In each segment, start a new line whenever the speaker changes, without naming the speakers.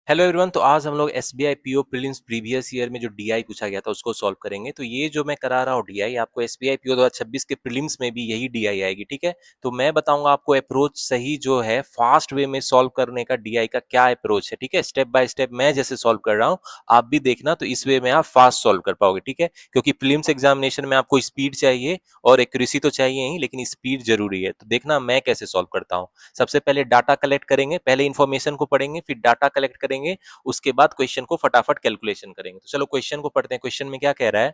Hello everyone. तो आज हम लोग SBI PO prelims previous year में जो डीआई पूछा गया था उसको सॉल्व करेंगे। तो ये जो मैं करा रहा हूँ डीआई, आपको एसबीआई पीओ 2026 के प्रीलिम्स में भी यही डीआई आएगी, ठीक है। तो मैं बताऊंगा आपको अप्रोच सही जो है फास्ट वे में सॉल्व करने का, डीआई का क्या अप्रोच है, ठीक है। स्टेप बाय स्टेप मैं जैसे सॉल्व कर रहा हूँ आप भी देखना, तो इस वे में आप फास्ट सॉल्व कर पाओगे, ठीक है। क्योंकि प्रीलिम्स एग्जामिनेशन में आपको स्पीड चाहिए और एक्यूरेसी तो चाहिए ही, लेकिन स्पीड जरूरी है। तो देखना मैं कैसे सॉल्व करता हूँ। सबसे पहले डाटा कलेक्ट करेंगे, पहले इन्फॉर्मेशन को पढ़ेंगे, फिर डाटा कलेक्ट करेंगे, उसके बाद क्वेश्चन को फटाफट कैलकुलेशन करेंगे। तो चलो क्वेश्चन को पढ़ते हैं। क्वेश्चन में क्या कह रहा है,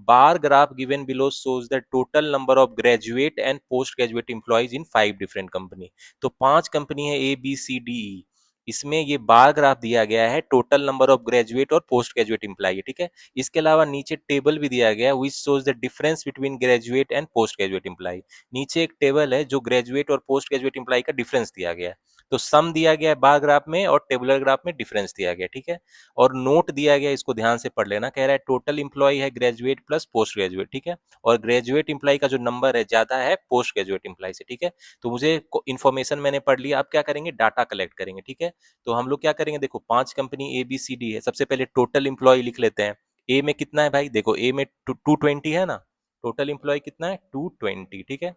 bar graph given below shows the total number of graduate and post graduate employees in 5 different company. तो 5 कंपनी है ए बी सी डी ई, इसमें ये बार ग्राफ दिया गया है, टोटल नंबर ऑफ ग्रेजुएट और पोस्ट ग्रेजुएट एम्प्लॉय है, ठीक है। इसके अलावा नीचे टेबल भी दिया गया है which shows the difference between graduate and post graduate employ. नीचे एक टेबल है जो ग्रेजुएट और पोस्ट ग्रेजुएट एम्प्लॉय का डिफरेंस दिया गया है। तो सम दिया गया है बार ग्राफ में और टेबुलर ग्राफ में डिफरेंस दिया गया है, ठीक है। और नोट दिया गया है, इसको ध्यान से पढ़ लेना। कह रहा है टोटल इंप्लॉय है ग्रेजुएट प्लस पोस्ट ग्रेजुएट, ठीक है। और ग्रेजुएट इंप्लॉय का जो नंबर है ज्यादा है पोस्ट ग्रेजुएट इंप्लॉय से, ठीक है। तो मुझे इन्फॉर्मेशन मैंने पढ़ लिया, अब क्या करेंगे, डाटा कलेक्ट करेंगे, ठीक है। तो हम लोग क्या करेंगे, देखो 5 company A B C D है। सबसे पहले टोटल इंप्लॉय लिख लेते हैं। ए में कितना है भाई, देखो ए में 220 है ना, टोटल इंप्लॉय कितना है 220, ठीक है।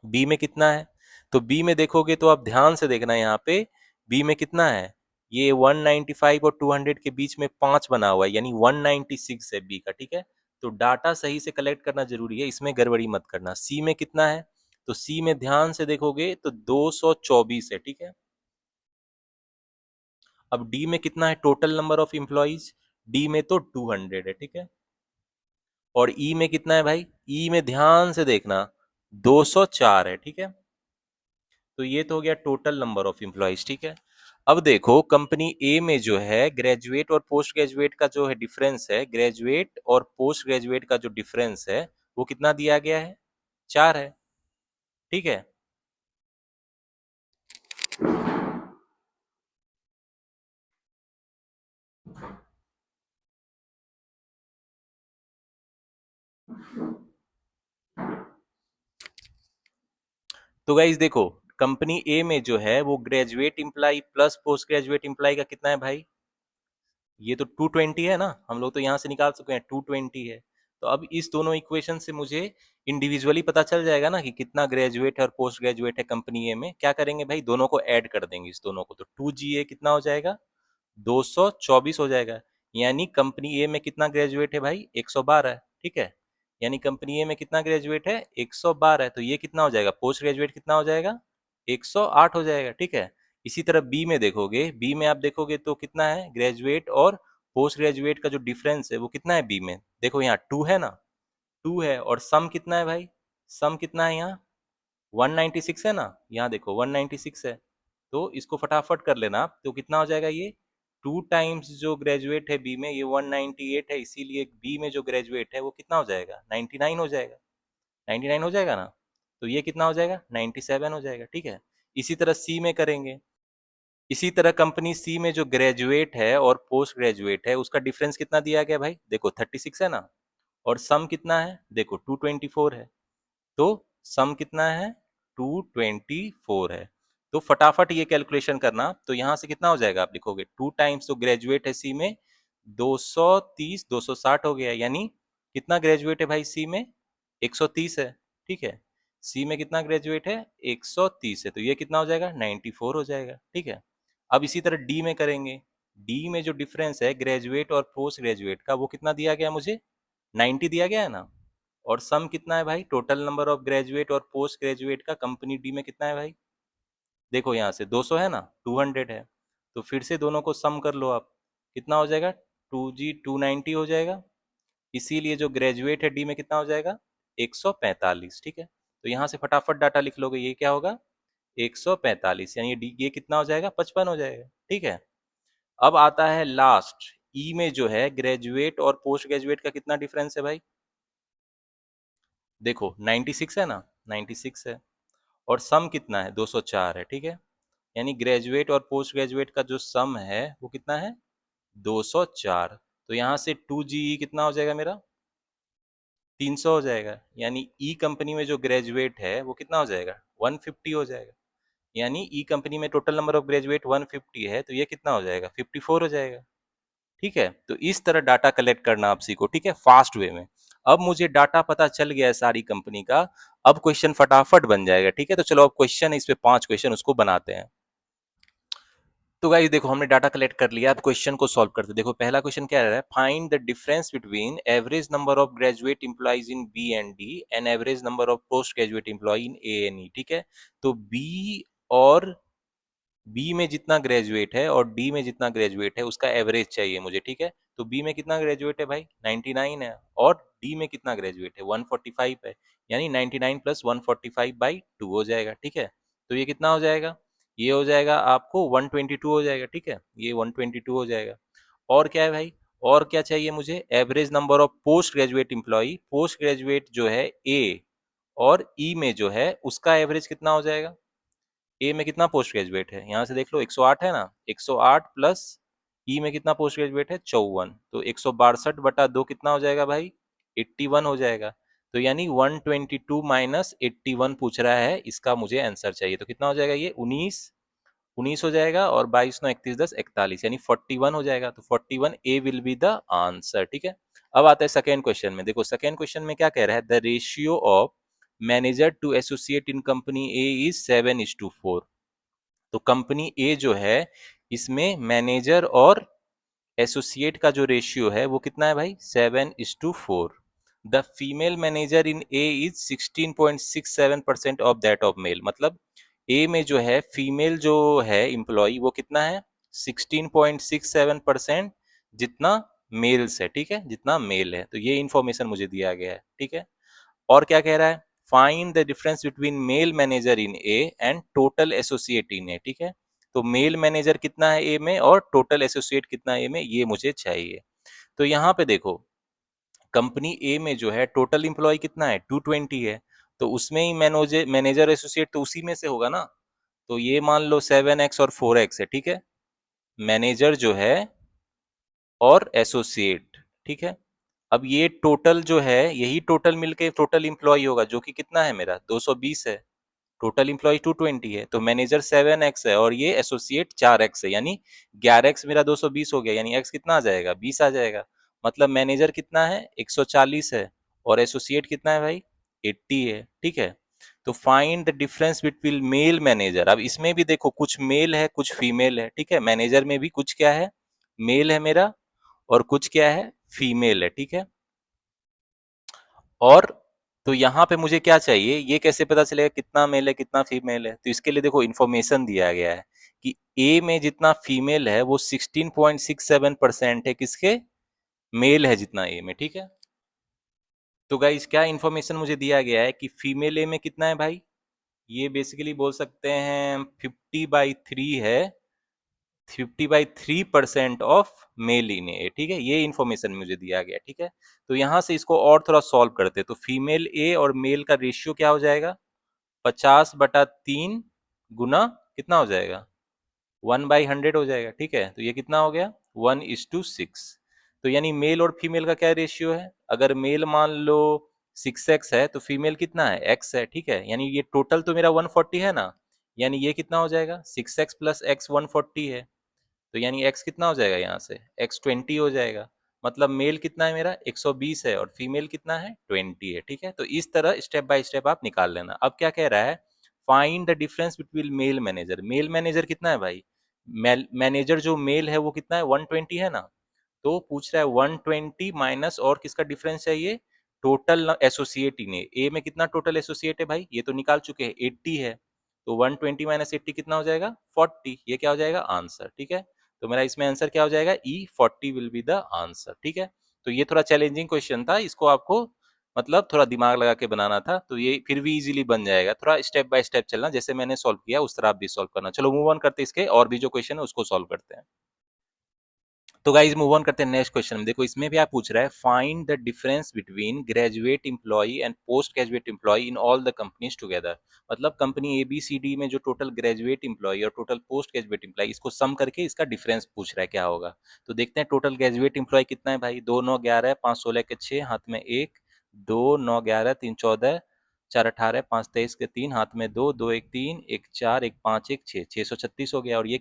बी में कितना है, तो बी में देखोगे तो आप ध्यान से देखना, यहाँ पे बी में कितना है, ये 195 और 200 के बीच में 5 बना हुआ है, यानी 196 है बी का, ठीक है। तो डाटा सही से कलेक्ट करना जरूरी है, इसमें गड़बड़ी मत करना। सी में कितना है, तो सी में ध्यान से देखोगे तो 224 है, ठीक है। अब डी में कितना है, total number of employees, D में तो 200 है, ठीक है। और ई में कितना है भाई, ई में ध्यान से देखना 204 है, ठीक है। तो ये तो हो गया टोटल नंबर ऑफ एम्प्लॉइज, ठीक है। अब देखो कंपनी ए में जो है ग्रेजुएट और पोस्ट ग्रेजुएट का जो है डिफरेंस है, ग्रेजुएट और पोस्ट ग्रेजुएट का जो डिफरेंस है वो कितना दिया गया है, 4 है, ठीक है। तो गाइज देखो कंपनी ए में जो है वो graduate imply plus post graduate imply का कितना है भाई, ये तो 220 है ना, हम लोग तो यहाँ से निकाल चुके हैं 220 है। तो अब इस दोनों इक्वेशन से मुझे इंडिविजुअली पता चल जाएगा ना कि कितना ग्रेजुएट है और पोस्ट ग्रेजुएट है कंपनी ए में। क्या करेंगे भाई, दोनों को ऐड कर देंगे इस दोनों को, तो 2GA कितना हो जाएगा, 224 हो जाएगा। यानी कंपनी ए में कितना ग्रेजुएट है भाई, 112 है, ठीक है। यानी कंपनी ए में कितना ग्रेजुएट है, 112 है। तो ये कितना हो जाएगा, पोस्ट ग्रेजुएट कितना हो जाएगा, 108 हो जाएगा, ठीक है। इसी तरह बी में देखोगे, बी में आप देखोगे तो कितना है, ग्रेजुएट और पोस्ट ग्रेजुएट का जो डिफरेंस है वो कितना है बी में, देखो यहाँ 2 है ना, 2 है। और सम कितना है भाई, सम कितना है यहाँ 196 है ना, यहाँ देखो 196 है। तो इसको फटाफट कर लेना आप, तो कितना हो जाएगा ये 2 टाइम्स जो ग्रेजुएट है बी में ये 198 है, इसीलिए बी में जो ग्रेजुएट है वो कितना हो जाएगा 99 हो जाएगा, 99 हो जाएगा ना। तो ये कितना हो जाएगा 97 हो जाएगा, ठीक है। इसी तरह सी में करेंगे, इसी तरह कंपनी सी में जो ग्रेजुएट है और पोस्ट ग्रेजुएट है उसका डिफरेंस कितना दिया गया भाई, देखो 36 है ना। और सम कितना है, देखो 224 है। तो सम कितना है 224 है। तो फटाफट ये कैलकुलेशन करना, तो यहां से कितना हो जाएगा, आप लिखोगे 2 टाइम्स तो ग्रेजुएट है सी में 230 260 हो गया, यानी कितना ग्रेजुएट है भाई सी में 130 है, ठीक है। सी में कितना ग्रेजुएट है 130 है, तो ये कितना हो जाएगा 94 हो जाएगा, ठीक है। अब इसी तरह डी में करेंगे, डी में जो डिफरेंस है ग्रेजुएट और पोस्ट ग्रेजुएट का वो कितना दिया गया मुझे, 90 दिया गया है ना। और सम कितना है भाई, टोटल नंबर ऑफ ग्रेजुएट और पोस्ट ग्रेजुएट का कंपनी डी में कितना है भाई, देखो यहाँ से 200 है ना, 200 है। तो फिर से दोनों को सम कर लो आप, कितना हो जाएगा 2G 290 हो जाएगा। इसीलिए जो ग्रेजुएट है डी में कितना हो जाएगा 145, ठीक है। तो यहाँ से फटाफट डाटा लिख लोगे, ये क्या होगा 145, यानी डी ये कितना हो जाएगा 55 हो जाएगा, ठीक है। अब आता है लास्ट ई में जो है ग्रेजुएट और पोस्ट ग्रेजुएट का कितना डिफरेंस है भाई, देखो 96 है ना, 96 है। और सम कितना है 204 है, ठीक है। यानी ग्रेजुएट और पोस्ट ग्रेजुएट का जो सम है वो कितना है 204। तो यहाँ से 2GE कितना हो जाएगा मेरा 300 हो जाएगा, यानी ई कंपनी में जो ग्रेजुएट है वो कितना हो जाएगा 150 हो जाएगा। यानी ई कंपनी में टोटल नंबर ऑफ ग्रेजुएट 150 है, तो ये कितना हो जाएगा, 54 हो जाएगा। ठीक है, तो इस तरह डाटा कलेक्ट करना आप सीखो, ठीक है, फास्ट वे में। अब मुझे डाटा पता चल गया है सारी कंपनी का, अब क्वेश्चन फटाफट बन जाएगा। ठीक है, तो चलो अब क्वेश्चन, इस पे 5 क्वेश्चन उसको बनाते हैं। तो गाइस देखो, हमने डाटा कलेक्ट कर लिया, अब क्वेश्चन को सॉल्व करते हैं। देखो पहला क्वेश्चन क्या रहा है, find the difference between average number of graduate employees in B and D and average number of post graduate employee in A and E. ठीक है, तो बी और बी में जितना ग्रेजुएट है और डी में जितना ग्रेजुएट है उसका एवरेज चाहिए मुझे। ठीक है, तो बी में कितना ग्रेजुएट है भाई, 99 है, और डी में कितना ग्रेजुएट है, 145 है, यानी 99 प्लस 145/2 हो जाएगा। ठीक है, तो ये कितना हो जाएगा, ये हो जाएगा आपको 122 हो जाएगा। ठीक है, ये 122 हो जाएगा। और क्या है भाई, और क्या चाहिए मुझे, average number of post graduate employ, post graduate जो है ए और ई में जो है उसका एवरेज कितना हो जाएगा। ए में कितना पोस्ट ग्रेजुएट है, यहाँ से देख लो 108 है ना, 108 प्लस ई में कितना पोस्ट ग्रेजुएट है 54, तो 162/2 कितना हो जाएगा भाई, 81 हो जाएगा। तो यानी 122 माइनस 81 पूछ रहा है, इसका मुझे आंसर चाहिए, तो कितना हो जाएगा ये 19, 19 हो जाएगा, और 22 9 31 10 41, यानी 41 हो जाएगा। तो 41 ए विल बी द आंसर। ठीक है, अब आता है सेकेंड क्वेश्चन में। देखो सेकेंड क्वेश्चन में क्या कह रहा है, the ratio of manager to associate in company A is 7:4। तो कंपनी ए जो है इसमें मैनेजर और एसोसिएट का जो रेशियो है वो कितना है भाई, 7:4। The female manager in A is 16.67% of that of male. मतलब ए में जो है फीमेल जो है एम्प्लॉय वो कितना है, 16.67% जितना मेल्स है। ठीक है, जितना मेल है, तो ये इंफॉर्मेशन मुझे दिया गया है। ठीक है, और क्या कह रहा है, find the difference between male manager in A and total associate in A. ठीक है, तो मेल मैनेजर कितना है ए में और टोटल एसोसिएट कितना है ए में, ये मुझे चाहिए। तो यहाँ पे देखो कंपनी ए में जो है टोटल इंप्लॉय कितना है 220 है, तो उसमें ही मैनेजर मैनेजर एसोसिएट तो उसी में से होगा ना। तो ये मान लो 7x और 4x है। ठीक है, मैनेजर जो है और एसोसिएट। ठीक है, अब ये टोटल जो है यही टोटल मिलके टोटल इंप्लॉय होगा, जो कि कितना है मेरा 220 है। टोटल इंप्लॉय 220 है, तो मैनेजर 7x है और ये एसोसिएट 4x है, यानी 11x मेरा 220 हो गया, यानी x कितना आ जाएगा 20 आ जाएगा। मतलब मैनेजर कितना है 140 है और एसोसिएट कितना है भाई 80 है। ठीक है, तो find the difference between male manager. अब इसमें भी देखो कुछ मेल है कुछ फीमेल है। ठीक है, मैनेजर में भी कुछ क्या है, मेल है मेरा, और कुछ क्या है, फीमेल है। ठीक है, और तो यहाँ पे मुझे क्या चाहिए, ये कैसे पता चलेगा कितना मेल है कितना फीमेल है, तो इसके लिए देखो इन्फॉर्मेशन दिया गया है कि ए में जितना फीमेल है वो 16.67% है, किसके, मेल है जितना ए में। ठीक है, तो गाइस क्या इन्फॉर्मेशन मुझे दिया गया है कि फीमेल ए में कितना है भाई, ये बेसिकली बोल सकते हैं 50/3 है, 50/3% ऑफ मेल इन ए। ठीक है, ये इन्फॉर्मेशन मुझे दिया गया। ठीक है, तो यहाँ से इसको और थोड़ा सॉल्व करते हैं, तो फीमेल ए और मेल का रेशियो क्या हो जाएगा, 50/3 गुना कितना हो जाएगा 1/100 हो जाएगा। ठीक है, तो ये कितना हो गया 1:6। तो यानी मेल और फीमेल का क्या रेशियो है, अगर मेल मान लो 6x है तो फीमेल कितना है x है। ठीक है, यानी ये टोटल तो मेरा 140 है ना, यानी ये कितना हो जाएगा 6x प्लस x 140 है, तो यानी x कितना हो जाएगा यहाँ से x 20 हो जाएगा। मतलब मेल कितना है मेरा 120 है और फीमेल कितना है 20 है। ठीक है, तो इस तरह स्टेप बाय स्टेप आप निकाल लेना। अब क्या कह रहा है, find the difference between male manager. Male manager कितना है भाई, मैनेजर जो मेल है वो कितना है 120 है ना, तो पूछ रहा है 120 माइनस और किसका डिफरेंस चाहिए, टोटल एसोसिएट इन ए में कितना टोटल एसोसिएट है भाई, ये तो निकाल चुके हैं 80 है, तो 120 माइनस 80 कितना हो जाएगा 40, ये क्या हो जाएगा आंसर। ठीक है, तो मेरा इसमें आंसर क्या हो जाएगा ई 40 विल बी द आंसर। ठीक है, तो ये थोड़ा चैलेंजिंग क्वेश्चन था, इसको आपको मतलब थोड़ा दिमाग लगा के बनाना था, तो ये फिर भी इजीली बन जाएगा। थोड़ा स्टेप बाय स्टेप चलना, जैसे मैंने सॉल्व किया उस तरह आप भी सॉल्व करना। चलो मूव ऑन करते हैं, इसके और भी जो क्वेश्चन है उसको सॉल्व करते हैं। तो गाइज मूव ऑन करते हैं नेक्स्ट क्वेश्चन में। देखो इसमें भी आप पूछ रहा है find the difference between graduate employee and post graduate employee in all the companies together. मतलब company A B C D में जो टोटल ग्रेजुएट एम्प्लॉय और टोटल पोस्ट ग्रेजुएट एम्प्लॉय, इसको सम करके इसका डिफरेंस पूछ रहा है क्या होगा। तो देखते हैं टोटल ग्रेजुएट एम्प्लॉय कितना है भाई, 2 9 11 5 16 के 6 हाथ में 1, 2 9 11 3 14 4 18 5 23 के 3 हाथ में 2 2 1 3 1 4 1 5 1 6 636 हो गया। और ये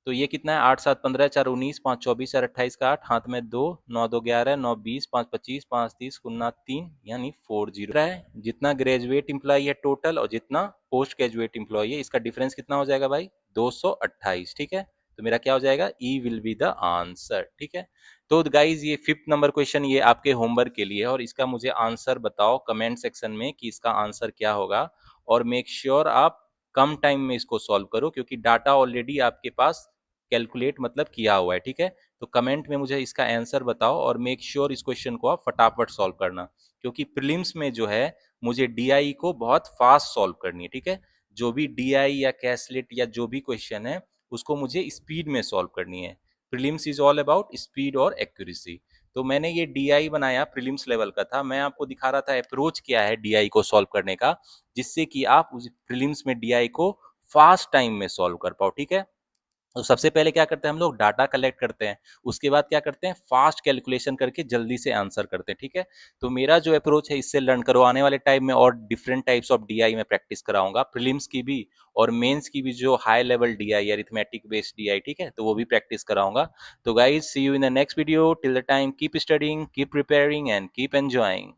तो ये कितना है, 8 7 15 4 19 5 24 4 28 का 8 हाथ में 2 9 2 11 9 20 5 25 5 30 गुना 3 यानी 40 रहा है। जितना ग्रेजुएट इम्प्लॉय है टोटल और जितना पोस्ट ग्रेजुएट इम्प्लॉय है, इसका डिफरेंस कितना हो जाएगा भाई, 228। ठीक है, तो मेरा क्या हो जाएगा, ई विल बी द आंसर। ठीक है, तो गाइज ये 5th नंबर क्वेश्चन ये आपके होमवर्क के लिए है, और इसका मुझे आंसर बताओ कमेंट सेक्शन में कि इसका आंसर क्या होगा। और मेक श्योर आप कम टाइम में इसको सॉल्व करो, क्योंकि डाटा ऑलरेडी आपके पास कैलकुलेट मतलब किया हुआ है। ठीक है, तो कमेंट में मुझे इसका आंसर बताओ और मेक श्योर इस क्वेश्चन को आप फटाफट सॉल्व करना, क्योंकि प्रीलिम्स में जो है मुझे डीआई को बहुत फास्ट सॉल्व करनी है। ठीक है, जो भी डीआई या कैसलेट या जो भी क्वेश्चन है उसको मुझे स्पीड में सॉल्व करनी है। Prelims is all about speed और एक्यूरेसी। तो मैंने ये डीआई बनाया, प्रीलिम्स लेवल का था, मैं आपको दिखा रहा था अप्रोच क्या है डीआई को सॉल्व करने का, जिससे कि आप उस प्रीलिम्स में डीआई को फास्ट टाइम में सॉल्व कर पाओ। ठीक है, तो सबसे पहले क्या करते हैं हम लोग, डाटा कलेक्ट करते हैं, उसके बाद क्या करते हैं, फास्ट कैलकुलेशन करके जल्दी से आंसर करते हैं। ठीक है, तो मेरा जो अप्रोच है इससे लर्न करो। आने वाले टाइम में और डिफरेंट टाइप्स ऑफ डीआई में प्रैक्टिस कराऊंगा, प्रीलिम्स की भी और मेंस की भी, जो high level DI arithmetic based DI, ठीक है, तो वो भी प्रैक्टिस कराऊंगा। तो guys see you in the next video, till the time keep studying, keep preparing and keep enjoying.